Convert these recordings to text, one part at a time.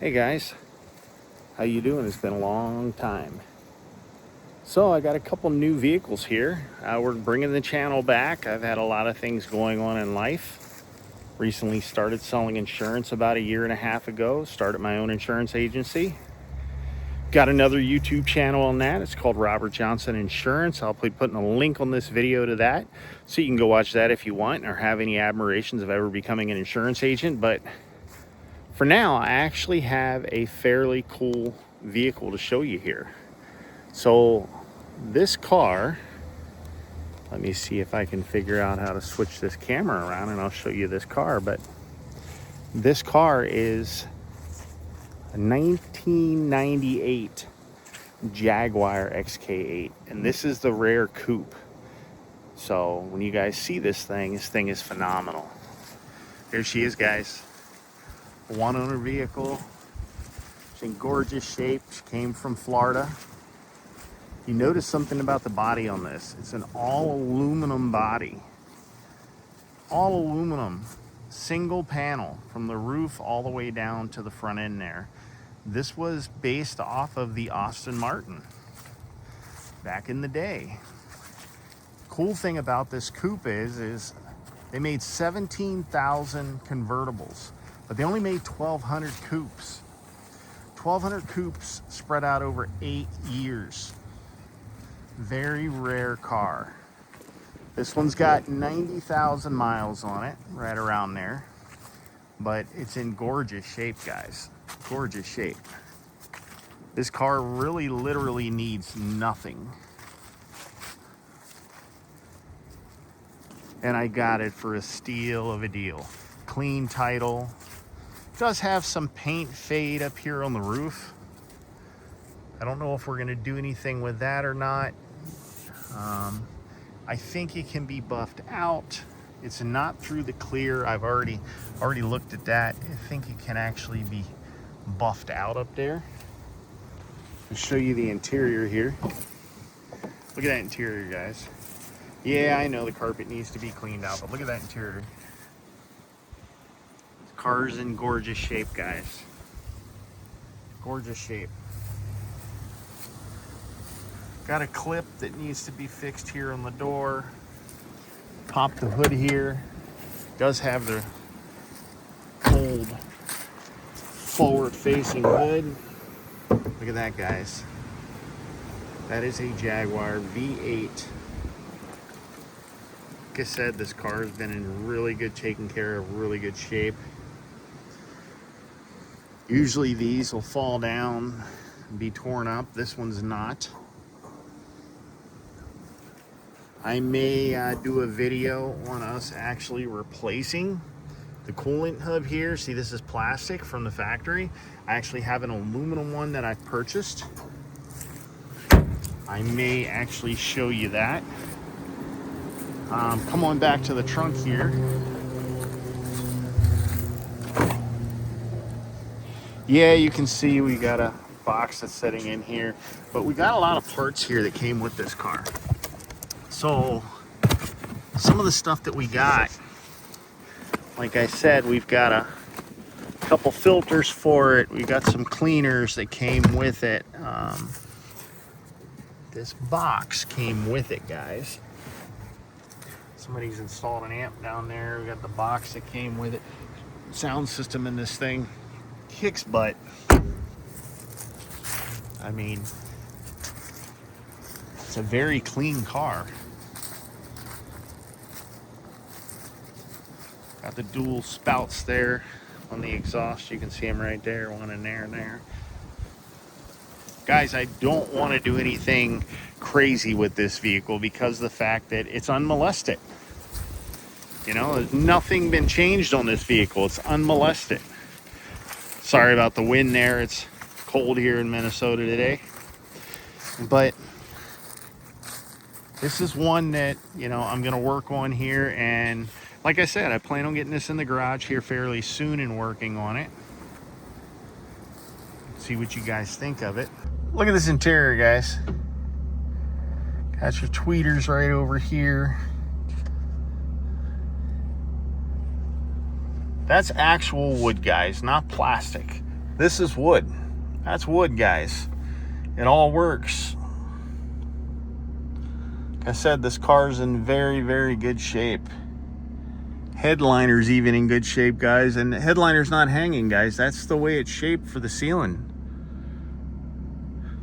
Hey guys, how you doing? It's been a long time. So I got a couple new vehicles here. We're bringing the channel back. I've had a lot of things going on in life. Recently started selling insurance about 1.5 years ago. Started my own insurance agency. Got another YouTube channel on that. It's called Robert Johnson Insurance. I'll be putting a link on this video to that, so you can go watch that if you want or have any admirations of ever becoming an insurance agent. But for now, I actually have a fairly cool vehicle to show you here. So this car, let me see if I can figure out how to switch this camera around and I'll show you this car. But this car is a 1998 Jaguar XK8, and this is the rare coupe. So when you guys see this thing is phenomenal. There she is, guys. One owner vehicle. She's in gorgeous shape. She came from Florida. You notice something about the body on this. It's an all aluminum body. All aluminum. Single panel from the roof all the way down to the front end there. This was based off of the Aston Martin back in the day. Cool thing about this coupe is they made 17,000 convertibles, but they only made 1,200 coupes. 1,200 coupes spread out over 8 years. Very rare car. This one's got 90,000 miles on it, right around there. But it's in gorgeous shape, guys. Gorgeous shape. This car really literally needs nothing. And I got it for a steal of a deal. Clean title. Does have some paint fade up here on the roof. I don't know if we're gonna do anything with that or not. I think it can be buffed out. It's not through the clear. I've already looked at that. I think it can actually be buffed out up there. I'll show you the interior here. Look at that interior, guys. Yeah, I know the carpet needs to be cleaned out, but look at that interior. The car's in gorgeous shape, guys. Gorgeous shape. Got a clip that needs to be fixed here on the door. Pop the hood here. Does have the old forward-facing hood. Look at that, guys. That is a Jaguar V8. Like I said, this car has been in really good taken care of, really good shape. Usually these will fall down and be torn up. This one's not. I may do a video on us actually replacing the coolant hub here. See, this is plastic from the factory. I actually have an aluminum one that I purchased. I may actually show you that. Come on back to the trunk here. Yeah, you can see we got a box that's sitting in here, but we got a lot of parts here that came with this car. So some of the stuff that we got, like I said, we've got a couple filters for it. We got some cleaners that came with it. This box came with it, guys. Somebody's installed an amp down there. We got the box that came with it. Sound system in this thing kicks butt. I mean, it's a very clean car. Got the dual spouts there on the exhaust. You can see them right there, one in there and there. Guys, I don't want to do anything crazy with this vehicle because of the fact that it's unmolested. You know, there's nothing been changed on this vehicle. It's unmolested. Sorry about the wind there. It's cold here in Minnesota today. But this is one that, you know, I'm going to work on here. And like I said, I plan on getting this in the garage here fairly soon and working on it. See what you guys think of it. Look at this interior, guys. Got your tweeters right over here. That's actual wood, guys, not plastic. This is wood. That's wood, guys. It all works. Like I said, this car's in very, very good shape. Headliner's even in good shape, guys. And the headliner's not hanging, guys. That's the way it's shaped for the ceiling.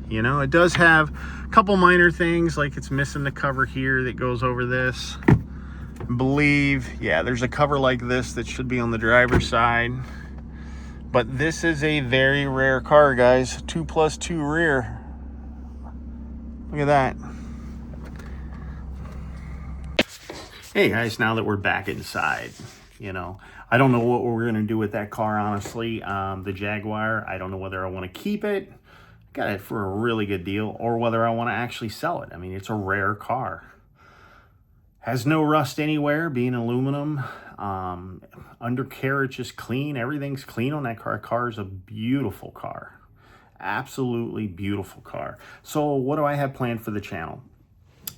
You know, it does have a couple minor things, like it's missing the cover here that goes over this. I believe, yeah, there's a cover like this that should be on the driver's side. But this is a very rare car, guys. 2+2 rear. Look at that. Hey guys, now that we're back inside, you know, I don't know what we're gonna do with that car, honestly. The Jaguar, I don't know whether I want to keep it. Got it for a really good deal, or whether I want to actually sell it. I mean, it's a rare car. Has no rust anywhere, being aluminum. Undercarriage is clean. Everything's clean on that car. The car is a beautiful car. Absolutely beautiful car. So what do I have planned for the channel?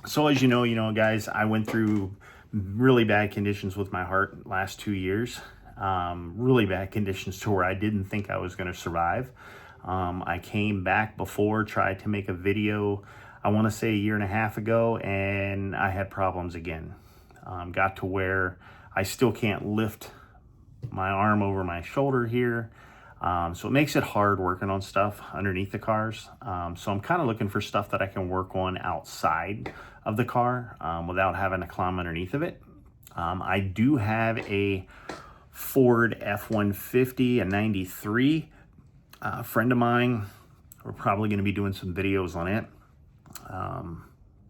So as you know, guys, I went through really bad conditions with my heart last 2 years. Really bad conditions to where I didn't think I was going to survive. I came back before, tried to make a video, I want to say 1.5 years ago, and I had problems again. Got to where I still can't lift my arm over my shoulder here. So it makes it hard working on stuff underneath the cars. So I'm kind of looking for stuff that I can work on outside of the car without having to climb underneath of it. I do have a Ford F-150, a 93. A friend of mine, we're probably going to be doing some videos on it.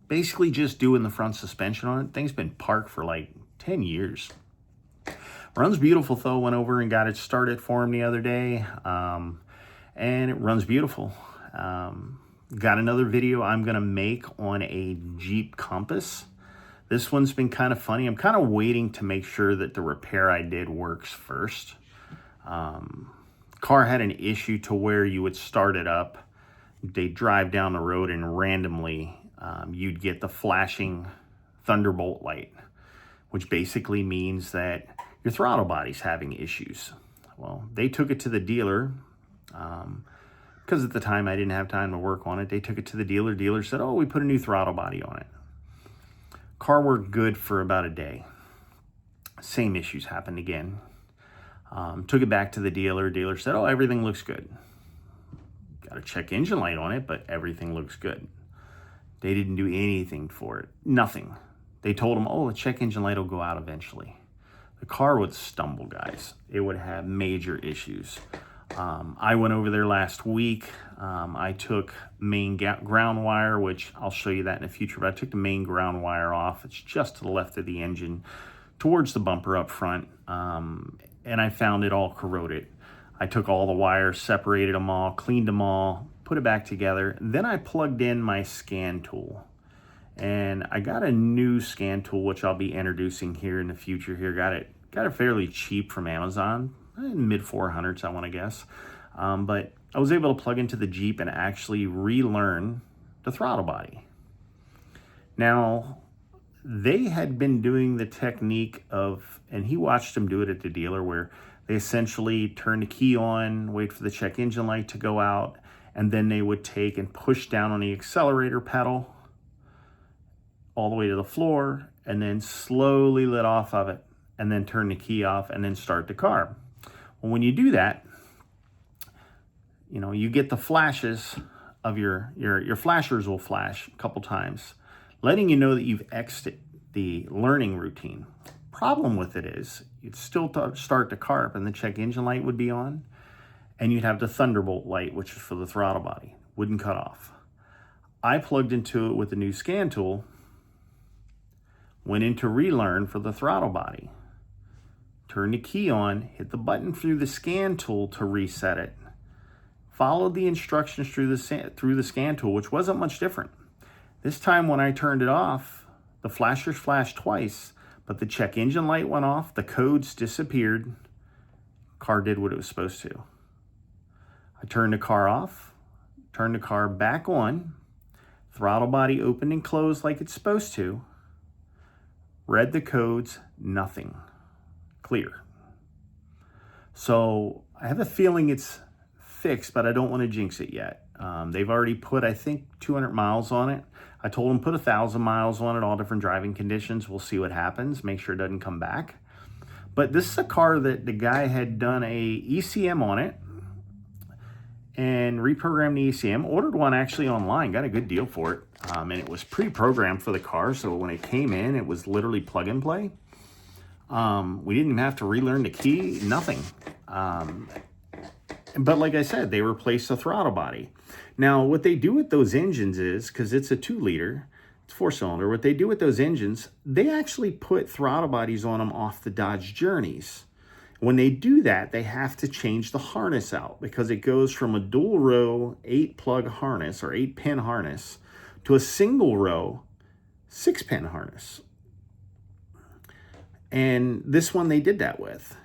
Basically just doing the front suspension on it. Thing's been parked for like 10 years. Runs beautiful though. Went over and got it started for him the other day. And it runs beautiful. Got another video I'm going to make on a Jeep Compass. This one's been kind of funny. I'm kind of waiting to make sure that the repair I did works first. Car had an issue to where you would start it up, they drive down the road, and randomly you'd get the flashing thunderbolt light, which basically means that your throttle body's having issues. Well, they took it to the dealer because at the time I didn't have time to work on it. They took it to the dealer. Dealer said, oh, we put a new throttle body on it. Car worked good for about a day. Same issues happened again. Took it back to the dealer. Dealer said, oh, everything looks good. Got a check engine light on it, but everything looks good. They didn't do anything for it. Nothing. They told them, oh, the check engine light will go out eventually. The car would stumble, guys. It would have major issues. I went over there last week. I took main ground wire, which I'll show you that in the future, but I took the main ground wire off. It's just to the left of the engine, towards the bumper up front. And I found it all corroded. I took all the wires, separated them all, cleaned them all, put it back together. Then I plugged in my scan tool. And I got a new scan tool, which I'll be introducing here in the future here. Got it fairly cheap from Amazon, mid 400s, I want to guess. But I was able to plug into the Jeep and actually relearn the throttle body. Now, they had been doing the technique of, and he watched them do it at the dealer, where they essentially turn the key on, wait for the check engine light to go out, and then they would take and push down on the accelerator pedal all the way to the floor, and then slowly let off of it, and then turn the key off, and then start the car. Well, when you do that, you know, you get the flashes of your flashers will flash a couple times, letting you know that you've exited the learning routine. Problem with it is, you'd still start the car up and the check engine light would be on, and you'd have the thunderbolt light, which is for the throttle body, wouldn't cut off. I plugged into it with the new scan tool, went into relearn for the throttle body, turned the key on, hit the button through the scan tool to reset it, followed the instructions through the scan tool, which wasn't much different. This time when I turned it off, the flashers flashed twice, but the check engine light went off, the codes disappeared, car did what it was supposed to. I turned the car off, turned the car back on, throttle body opened and closed like it's supposed to, read the codes, nothing. Clear. So I have a feeling it's fixed, but I don't want to jinx it yet. They've already put, I think, 200 miles on it. I told them put 1,000 miles on it, all different driving conditions. We'll see what happens, make sure it doesn't come back. But this is a car that the guy had done a ECM on it and reprogrammed the ECM. Ordered one actually online, got a good deal for it. And it was pre-programmed for the car, so when it came in, it was literally plug and play. We didn't even have to relearn the key, nothing. But like I said, they replaced the throttle body. Now, what they do with those engines is, because it's a 2-liter, it's 4-cylinder, what they do with those engines, they actually put throttle bodies on them off the Dodge Journeys. When they do that, they have to change the harness out because it goes from a dual row 8-plug harness or 8-pin harness to a single row 6-pin harness. And this one they did that with.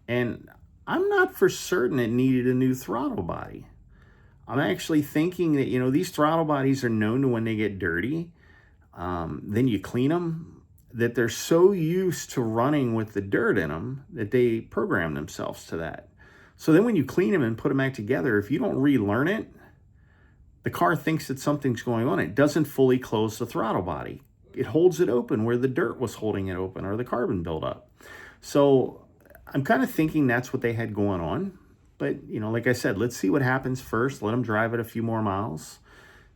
And I'm not for certain it needed a new throttle body. I'm actually thinking that, you know, these throttle bodies are known to when they get dirty, then you clean them, that they're so used to running with the dirt in them that they program themselves to that. So then when you clean them and put them back together, if you don't relearn it, the car thinks that something's going on. It doesn't fully close the throttle body. It holds it open where the dirt was holding it open or the carbon buildup. So I'm kind of thinking that's what they had going on. But, you know, like I said, let's see what happens first. Let them drive it a few more miles.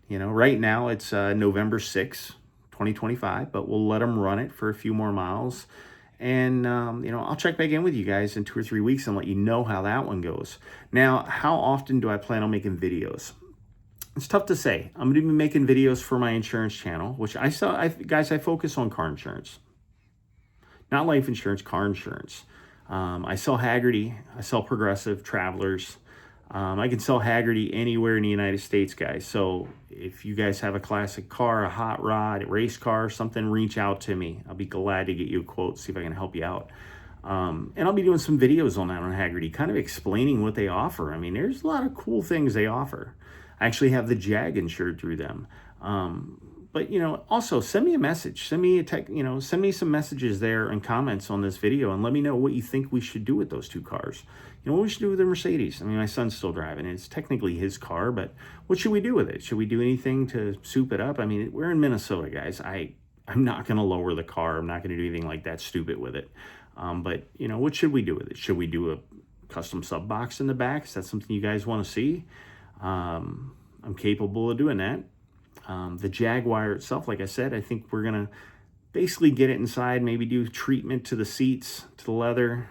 You know, right now it's November 6th, 2025, but we'll let them run it for a few more miles. And, you know, I'll check back in with you guys in 2 or 3 weeks and let you know how that one goes. Now, how often do I plan on making videos? It's tough to say. I'm going to be making videos for my insurance channel, which guys, I focus on car insurance. Not life insurance, car insurance. I sell Haggerty, I sell Progressive, Travelers. I can sell Haggerty anywhere in the United States, guys. So if you guys have a classic car, a hot rod, a race car, something, reach out to me. I'll be glad to get you a quote, see if I can help you out. And I'll be doing some videos on that on Haggerty, kind of explaining what they offer. I mean, there's a lot of cool things they offer. I actually have the Jag insured through them. But, you know, also send me a message, send me a text, you know, send me some messages there and comments on this video and let me know what you think we should do with those two cars. You know, what we should do with the Mercedes. I mean, my son's still driving it. It's technically his car, but what should we do with it? Should we do anything to soup it up? I mean, we're in Minnesota, guys. I'm not going to lower the car. I'm not going to do anything like that stupid with it. But, you know, what should we do with it? Should we do a custom sub box in the back? Is that something you guys want to see? I'm capable of doing that. The Jaguar itself, like I said, I think we're going to basically get it inside, maybe do treatment to the seats, to the leather,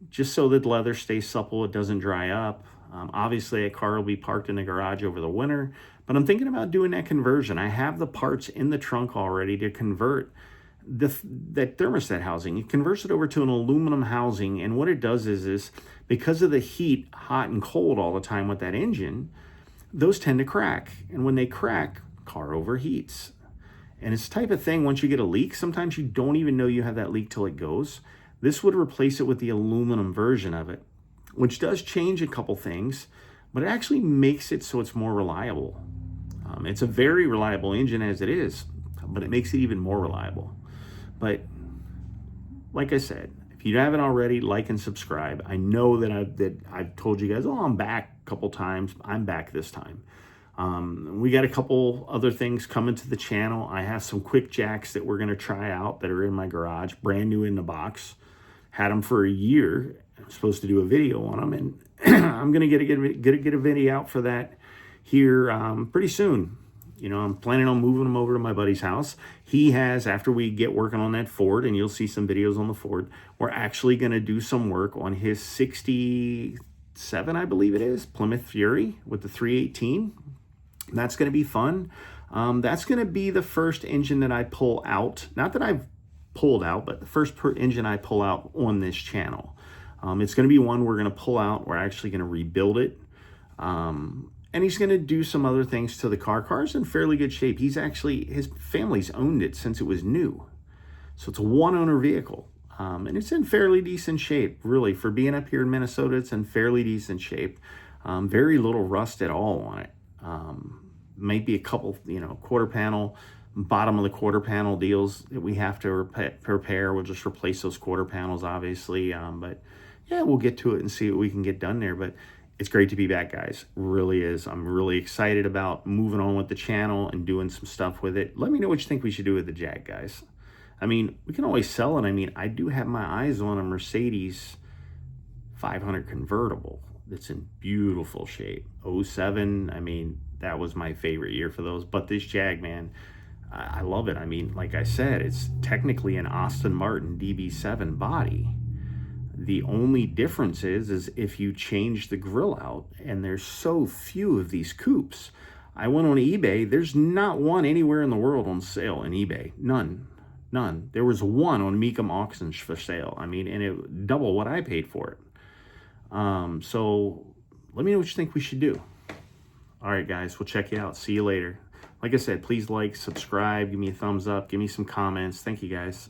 just so that the leather stays supple, it doesn't dry up. Obviously, a car will be parked in the garage over the winter, but I'm thinking about doing that conversion. I have the parts in the trunk already to convert that thermostat housing. It converts it over to an aluminum housing, and what it does is because of the heat, hot and cold all the time with that engine, those tend to crack. And when they crack, car overheats. And it's the type of thing, once you get a leak, sometimes you don't even know you have that leak till it goes. This would replace it with the aluminum version of it, which does change a couple things, but it actually makes it so it's more reliable. It's a very reliable engine as it is, but it makes it even more reliable. But like I said, if you haven't already, like and subscribe. I know that I've told you guys, oh, I'm back a couple times. I'm back this time. We got a couple other things coming to the channel. I have some QUICKJACKs that we're going to try out that are in my garage, brand new in the box. Had them for a year. I'm supposed to do a video on them, and I'm going to get a video out for that here pretty soon. You know, I'm planning on moving them over to my buddy's house. He has, after we get working on that Ford, and you'll see some videos on the Ford, we're actually going to do some work on his 67, I believe it is, Plymouth Fury with the 318. That's going to be fun. That's going to be the first engine that I pull out. Not that I've pulled out, but the first engine I pull out on this channel. It's going to be one we're going to pull out. We're actually going to rebuild it. And he's going to do some other things to the car. Car's in fairly good shape. He's actually, his family's owned it since it was new. So it's a one-owner vehicle. And it's in fairly decent shape, really. For being up here in Minnesota, it's in fairly decent shape. Very little rust at all on it. Might be a couple, you know, quarter panel, bottom of the quarter panel deals that we have to repair. We'll just replace those quarter panels, obviously. But yeah, we'll get to it and see what we can get done there. But It's great to be back, guys. Really is. I'm really excited about moving on with the channel and doing some stuff with it. Let me know what you think we should do with the Jag, guys. I mean, we can always sell it. I mean, I do have my eyes on a Mercedes 500 convertible that's in beautiful shape. 07, I mean, that was my favorite year for those. But this Jag, man, I love it. I mean, like I said, it's technically an Aston Martin DB7 body. The only difference is if you change the grill out, and there's so few of these coupes. I went on eBay. There's not one anywhere in the world on sale in eBay. None. There was one on Mecum Auctions for sale. I mean, and it double what I paid for it. So let me know what you think we should do. All right, guys, we'll check you out. See you later. Like I said, please like, subscribe, give me a thumbs up, give me some comments. Thank you, guys.